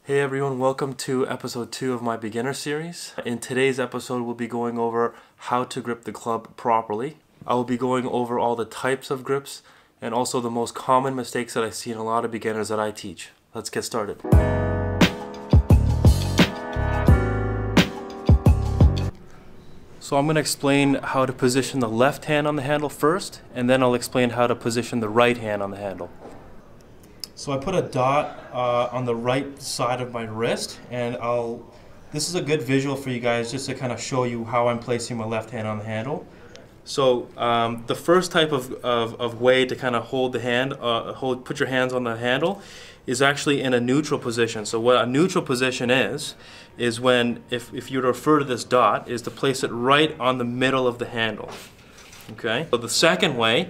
Hey everyone, welcome to episode 2 of my beginner series. In today's episode, we'll be going over how to grip the club properly. I will be going over all the types of grips and also the most common mistakes that I see in a lot of beginners that I teach. Let's get started. So I'm going to explain how to position the left hand on the handle first, and then I'll explain how to position the right hand on the handle. So I put a dot on the right side of my wrist, and this is a good visual for you guys just to kind of show you how I'm placing my left hand on the handle. So the first type of way to kind of hold the hand, put your hands on the handle, is actually in a neutral position. So what a neutral position is when, if you refer to this dot, is to place it right on the middle of the handle. Okay. So the second way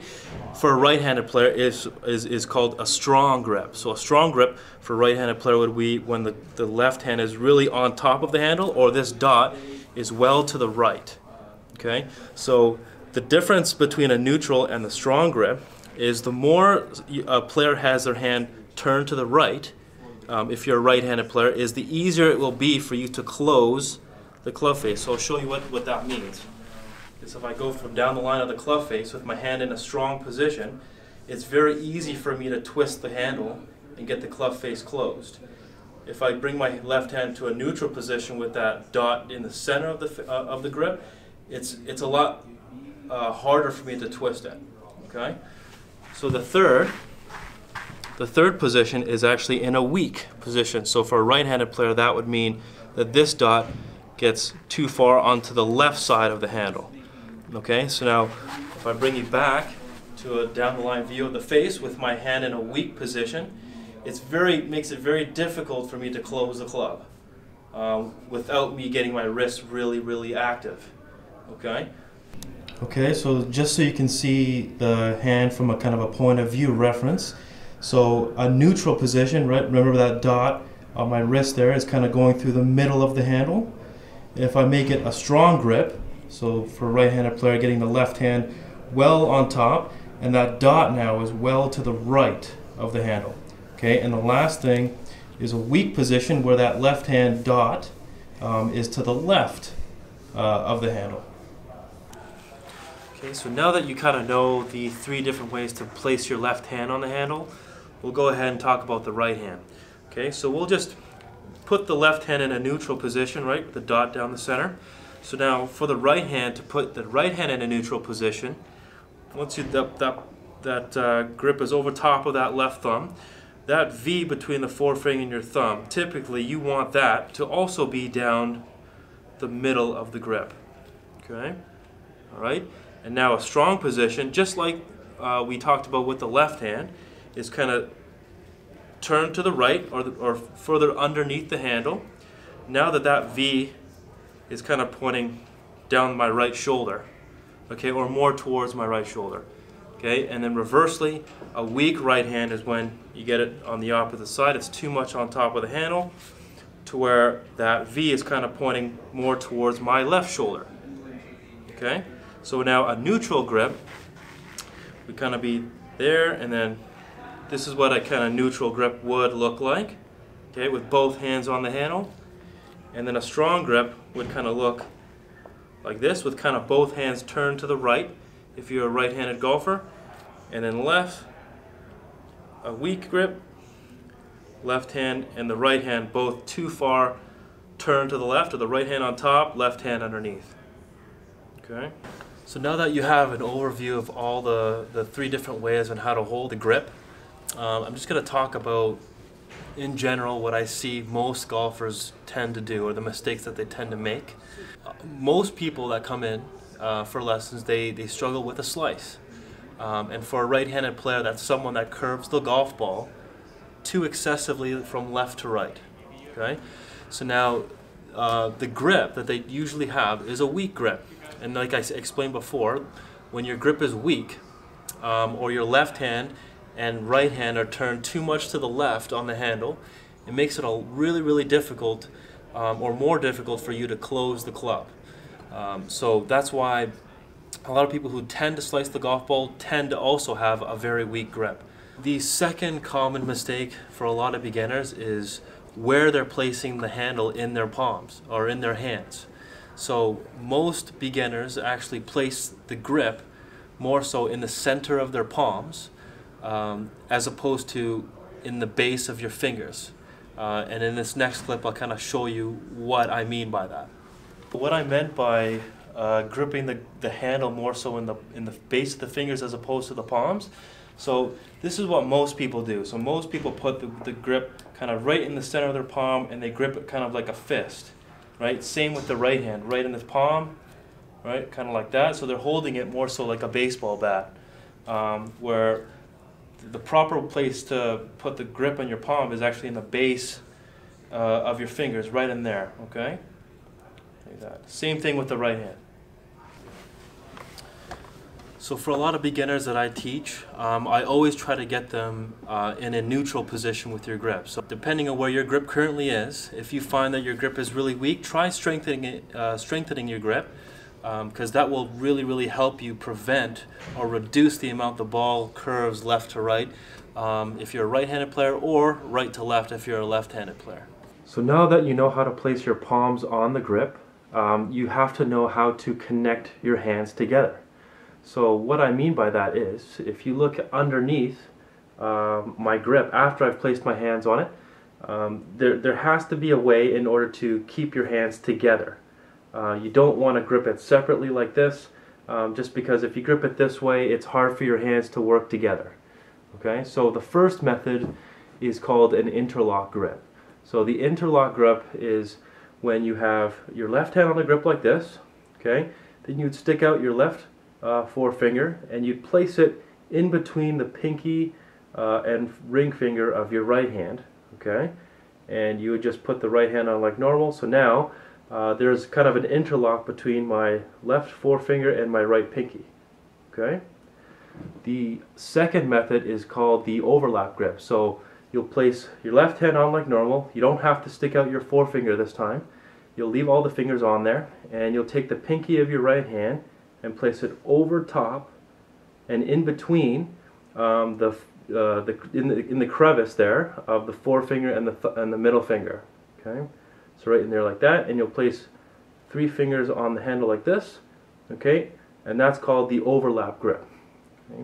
for a right-handed player is called a strong grip. So a strong grip for a right-handed player would be when the left hand is really on top of the handle, or this dot is well to the right. Okay. So the difference between a neutral and the strong grip is the more a player has their hand turned to the right, if you're a right-handed player, is the easier it will be for you to close the club face. So I'll show you what that means. So if I go from down the line of the club face with my hand in a strong position, it's very easy for me to twist the handle and get the club face closed. If I bring my left hand to a neutral position with that dot in the center of the grip, it's a lot harder for me to twist it. Okay. So the third position is actually in a weak position. So for a right-handed player, that would mean that this dot gets too far onto the left side of the handle. Okay, so now if I bring you back to a down the line view of the face with my hand in a weak position, makes it very difficult for me to close the club without me getting my wrist really active. Okay. Okay, so just so you can see the hand from a kind of a point of view reference. So a neutral position, right? Remember that dot on my wrist there is kind of going through the middle of the handle. If I make it a strong grip, so for a right-handed player, getting the left hand well on top, and that dot now is well to the right of the handle. Okay, and the last thing is a weak position where that left hand dot is to the left of the handle. Okay, so now that you kind of know the 3 different ways to place your left hand on the handle, we'll go ahead and talk about the right hand. Okay, so we'll just put the left hand in a neutral position, right, with the dot down the center. So now for the right hand, to put the right hand in a neutral position, once that grip is over top of that left thumb, that V between the forefinger and your thumb, typically you want that to also be down the middle of the grip. Okay, all right. And now a strong position, just like we talked about with the left hand, is kind of turned to the right or further underneath the handle. Now that V is kind of pointing down my right shoulder, okay, or more towards my right shoulder, okay. And then reversely, a weak right hand is when you get it on the opposite side. It's too much on top of the handle to where that V is kind of pointing more towards my left shoulder, okay. So now a neutral grip would kind of be there, and then this is what a kind of neutral grip would look like, okay, with both hands on the handle. And then a strong grip would kind of look like this, with kind of both hands turned to the right if you're a right-handed golfer, and then left. A weak grip, left hand and the right hand both too far turned to the left, or the right hand on top, left hand underneath. Okay. So now that you have an overview of all the 3 different ways on how to hold the grip, I'm just going to talk about, in general, what I see most golfers tend to do, or the mistakes that they tend to make. Most people that come in for lessons, they struggle with a slice. And for a right-handed player, that's someone that curves the golf ball too excessively from left to right. Okay? So now the grip that they usually have is a weak grip. And like I explained before, when your grip is weak, or your left hand and right hand are turned too much to the left on the handle, it makes it really difficult, or more difficult, for you to close the club. So that's why a lot of people who tend to slice the golf ball tend to also have a very weak grip. The second common mistake for a lot of beginners is where they're placing the handle in their palms or in their hands. So most beginners actually place the grip more so in the center of their palms as opposed to in the base of your fingers. And in this next clip I'll kind of show you what I mean by that. What I meant by gripping the handle more so in the base of the fingers as opposed to the palms. So this is what most people do. So most people put the grip kind of right in the center of their palm and they grip it kind of like a fist, right? Same with the right hand, right in the palm, right? Kind of like that. So they're holding it more so like a baseball bat, where the proper place to put the grip on your palm is actually in the base of your fingers, right in there, okay? Like that. Same thing with the right hand. So for a lot of beginners that I teach, I always try to get them in a neutral position with your grip. So depending on where your grip currently is, if you find that your grip is really weak, try strengthening your grip, because that will really help you prevent or reduce the amount the ball curves left to right if you're a right-handed player, or right to left if you're a left-handed player. So now that you know how to place your palms on the grip, you have to know how to connect your hands together. So what I mean by that is, if you look underneath my grip after I've placed my hands on it, there has to be a way in order to keep your hands together. You don't want to grip it separately like this, just because if you grip it this way, it's hard for your hands to work together. Okay, so the first method is called an interlock grip. So the interlock grip is when you have your left hand on the grip like this, okay, then you'd stick out your left forefinger and you'd place it in between the pinky and ring finger of your right hand, okay, and you would just put the right hand on like normal. So now there's kind of an interlock between my left forefinger and my right pinky, okay. The second method is called the overlap grip. So you'll place your left hand on like normal. You don't have to stick out your forefinger this time. You'll leave all the fingers on there, and you'll take the pinky of your right hand and place it over top and in between in the crevice there of the forefinger and the middle finger. Okay, so right in there like that, and you'll place 3 fingers on the handle like this. Okay, and that's called the overlap grip. Okay.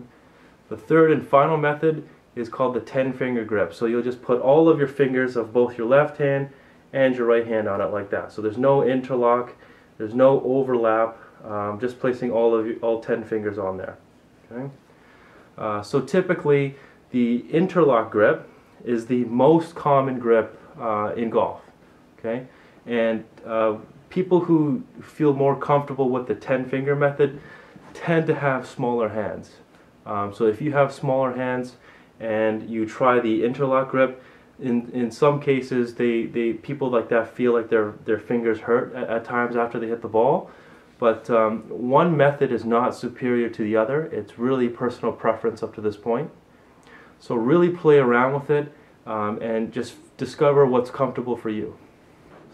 The third and final method is called the 10-finger grip. So you'll just put all of your fingers of both your left hand and your right hand on it like that. So there's no interlock, there's no overlap, just placing all 10 fingers on there. Okay. So typically the interlock grip is the most common grip in golf. Okay, and people who feel more comfortable with the 10-finger method tend to have smaller hands. So if you have smaller hands and you try the interlock grip, in some cases people like that feel like their fingers hurt at times after they hit the ball. But one method is not superior to the other. It's really personal preference up to this point. So really play around with it and just discover what's comfortable for you.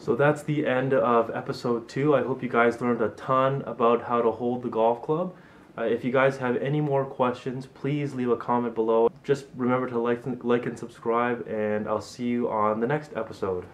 So that's the end of episode 2. I hope you guys learned a ton about how to hold the golf club. If you guys have any more questions, please leave a comment below. Just remember to like and subscribe, and I'll see you on the next episode.